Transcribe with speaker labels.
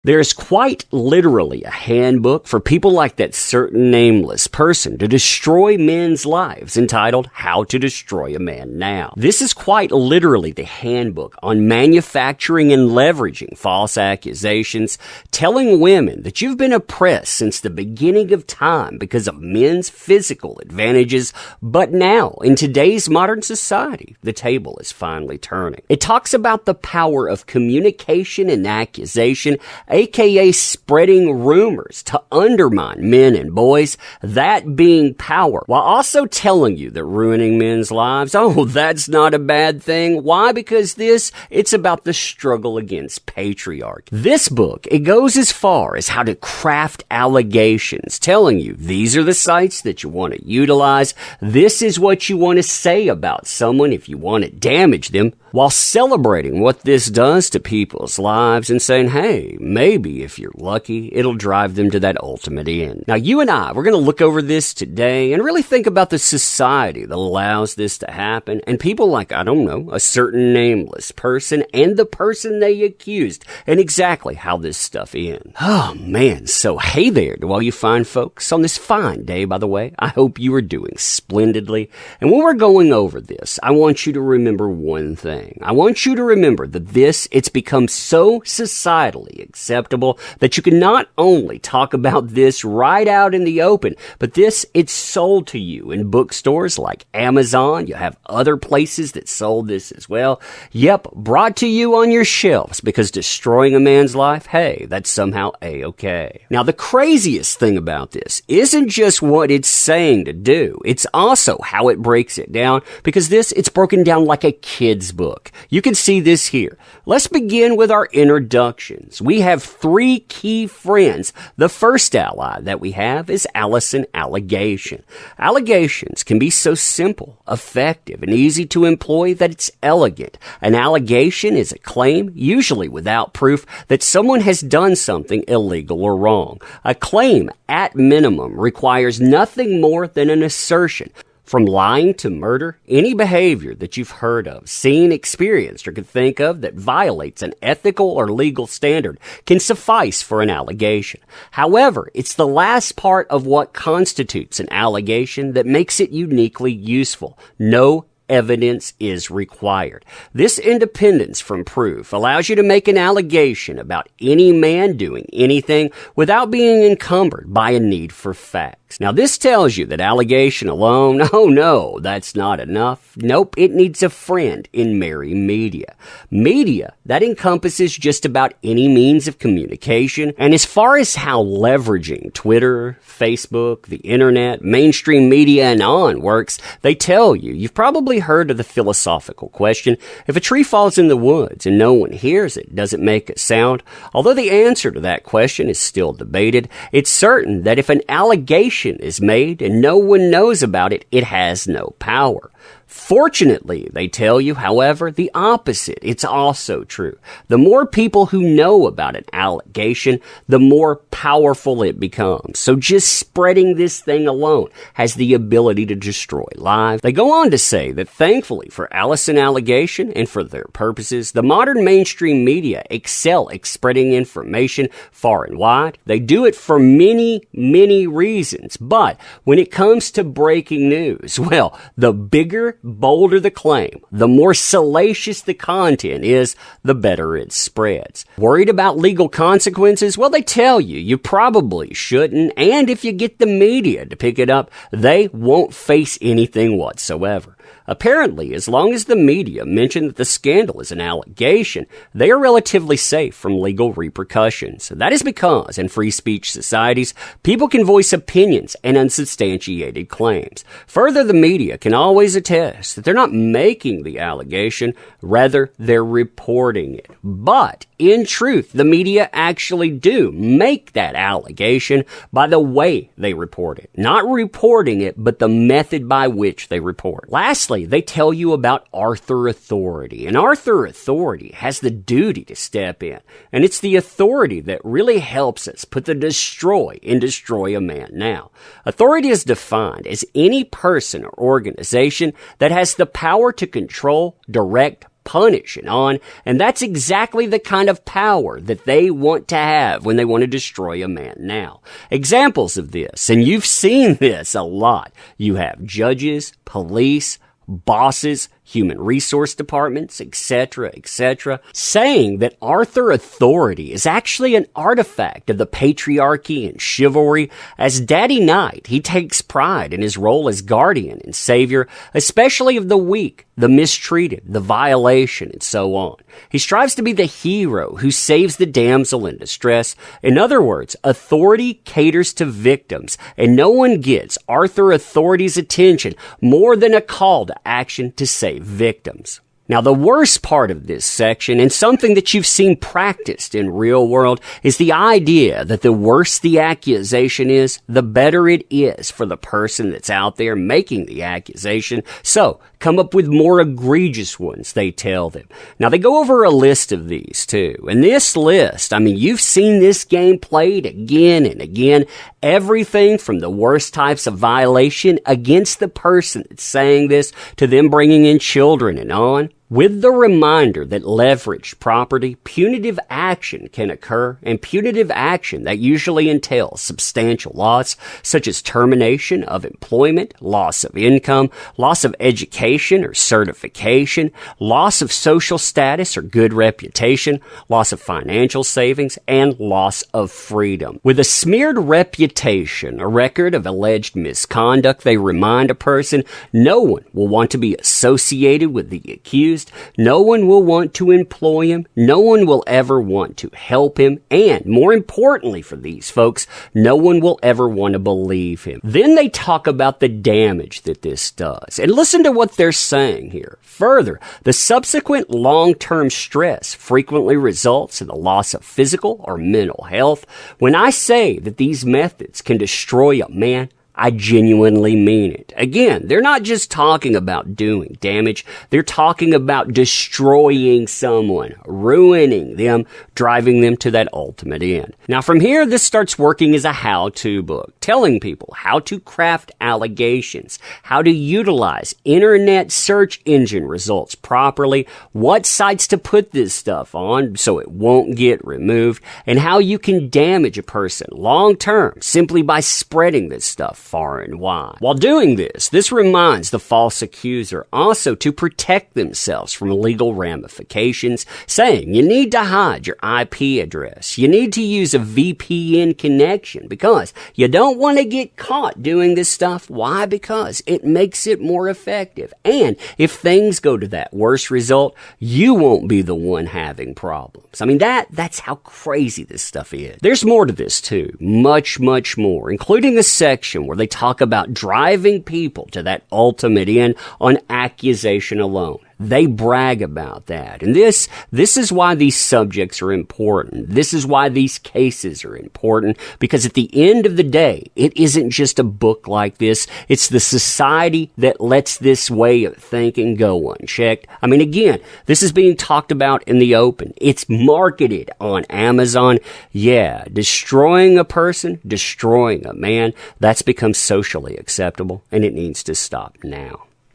Speaker 1: There's quite literally a handbook for people like that certain nameless person to destroy men's lives entitled How to Destroy a Man Now. This is quite literally the handbook on manufacturing and leveraging false accusations, telling women that you've been oppressed since the beginning of time because of men's physical advantages, but now, in today's modern society, the table is finally turning. It talks about the power of communication and accusation, aka spreading rumors to undermine men and boys, that being power, while also telling you that ruining men's lives, oh, that's not a bad thing. Why? Because it's about the struggle against patriarchy. This book, it goes as far as how to craft allegations, telling you these are the sites that you want to utilize, this is what you want to say about someone if you want to damage them, while celebrating what this does to people's lives and saying, hey, maybe if you're lucky, it'll drive them to that ultimate end. Now, you and I, we're going to look over this today and really think about the society that allows this to happen and people like, I don't know, a certain nameless person and the person they accused and exactly how this stuff ends. Oh, man. So, hey there to all you fine folks on this fine day, by the way. I hope you are doing splendidly. And when we're going over this, I want you to remember one thing. I want you to remember that it's become so societally acceptable that you can not only talk about this right out in the open, but it's sold to you in bookstores like Amazon. You have other places that sold this as well. Yep, brought to you on your shelves because destroying a man's life, hey, that's somehow A-okay. Now, the craziest thing about this isn't just what it's saying to do. It's also how it breaks it down because it's broken down like a kid's book. You can see this here. Let's begin with our introductions. We have 3 key friends. The first ally that we have is Allison Allegation. Allegations can be so simple, effective, and easy to employ that it's elegant. An allegation is a claim, usually without proof, that someone has done something illegal or wrong. A claim, at minimum, requires nothing more than an assertion. From lying to murder, any behavior that you've heard of, seen, experienced, or could think of that violates an ethical or legal standard can suffice for an allegation. However, it's the last part of what constitutes an allegation that makes it uniquely useful. No evidence is required. This independence from proof allows you to make an allegation about any man doing anything without being encumbered by a need for facts. Now, this tells you that allegation alone, oh no, that's not enough. Nope, it needs a friend in merry media. Media, that encompasses just about any means of communication. And as far as how leveraging Twitter, Facebook, the internet, mainstream media, and on works, they tell you, you've probably heard of the philosophical question, if a tree falls in the woods and no one hears it, does it make a sound? Although the answer to that question is still debated, it's certain that if an allegation is made and no one knows about it, it has no power. Fortunately, they tell you, however, the opposite. It's also true. The more people who know about an allegation, the more powerful it becomes. So just spreading this thing alone has the ability to destroy lives. They go on to say that thankfully for Allison Allegation and for their purposes, the modern mainstream media excel at spreading information far and wide. They do it for many, many reasons. But when it comes to breaking news, well, the bigger, bolder the claim, the more salacious the content is, the better it spreads. Worried about legal consequences? Well, they tell you, you probably shouldn't, and if you get the media to pick it up, they won't face anything whatsoever. Apparently, as long as the media mention that the scandal is an allegation, they are relatively safe from legal repercussions. That is because, in free speech societies, people can voice opinions and unsubstantiated claims. Further, the media can always attest that they're not making the allegation, rather, they're reporting it. But, in truth, the media actually do make that allegation by the way they report it. Not reporting it, but the method by which they report. Lastly, they tell you about Arthur Authority. And Arthur Authority has the duty to step in. And it's the authority that really helps us put the destroy in destroy a man now. Authority is defined as any person or organization that has the power to control, direct, punish, and on. And that's exactly the kind of power that they want to have when they want to destroy a man now. Examples of this, and you've seen this a lot. You have judges, police, bosses, human resource departments, etc., saying that Arthur authority is actually an artifact of the patriarchy and chivalry. As Daddy Knight, he takes pride in his role as guardian and savior, especially of the weak, the mistreated, the violation, and so on. He strives to be the hero who saves the damsel in distress. In other words, authority caters to victims, and no one gets Arthur authority's attention more than a call to action to save victims. Now, the worst part of this section, and something that you've seen practiced in real world, is the idea that the worse the accusation is, the better it is for the person that's out there making the accusation. So, come up with more egregious ones, they tell them. Now, they go over a list of these, too. And this list, I mean, you've seen this game played again and again. Everything from the worst types of violation against the person that's saying this to them bringing in children and on. With the reminder that leveraged property, punitive action can occur, and punitive action that usually entails substantial loss, such as termination of employment, loss of income, loss of education or certification, loss of social status or good reputation, loss of financial savings, and loss of freedom. With a smeared reputation, a record of alleged misconduct, they remind a person no one will want to be associated with the accused. No one will want to employ him. No one will ever want to help him. And more importantly for these folks, no one will ever want to believe him. Then they talk about the damage that this does. And listen to what they're saying here. Further, the subsequent long-term stress frequently results in the loss of physical or mental health. When I say that these methods can destroy a man, I genuinely mean it. Again, they're not just talking about doing damage. They're talking about destroying someone, ruining them, driving them to that ultimate end. Now, from here, this starts working as a how-to book, telling people how to craft allegations, how to utilize internet search engine results properly, what sites to put this stuff on so it won't get removed, and how you can damage a person long-term simply by spreading this stuff far and wide. While doing this reminds the false accuser also to protect themselves from legal ramifications, saying you need to hide your IP address. You need to use a VPN connection because you don't want to get caught doing this stuff. Why? Because it makes it more effective. And if things go to that worst result, you won't be the one having problems. I mean, that's how crazy this stuff is. There's more to this too. Much, much more, including a section where they talk about driving people to that ultimate end on accusation alone. They brag about that. And this is why these subjects are important. This is why these cases are important, because at the end of the day, it isn't just a book like this. It's the society that lets this way of thinking go unchecked. I mean, again, this is being talked about in the open. It's marketed on Amazon. Yeah, destroying a person, destroying a man, that's become socially acceptable, and it needs to stop now.